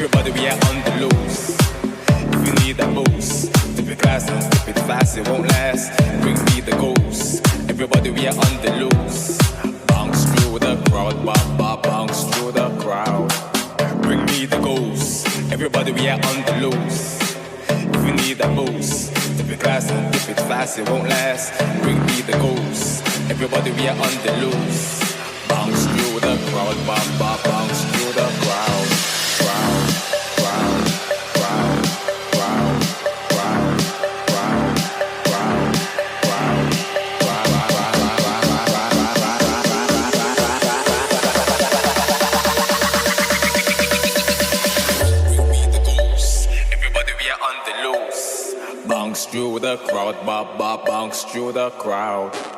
Everybody we are on the loose. If you need that boost, dip it fast and dip it fast, it won't last. Bring me the ghost. Everybody we are on the loose. Bounce through the crowd, bounce through the crowd. Bring me the ghost. Everybody we are on the loose. If you need that boost, dip it fast and dip it fast, it won't last. Bring me the ghost. Everybody we are on the loose. Bounce through the crowd, bounce through the crowd. Crowd, crowd, crowd, crowd, crowd, crowd, crowd, crowd, Bring me the ghost. Everybody we are on the loose. Bounce through the crowd, bounce through the crowd.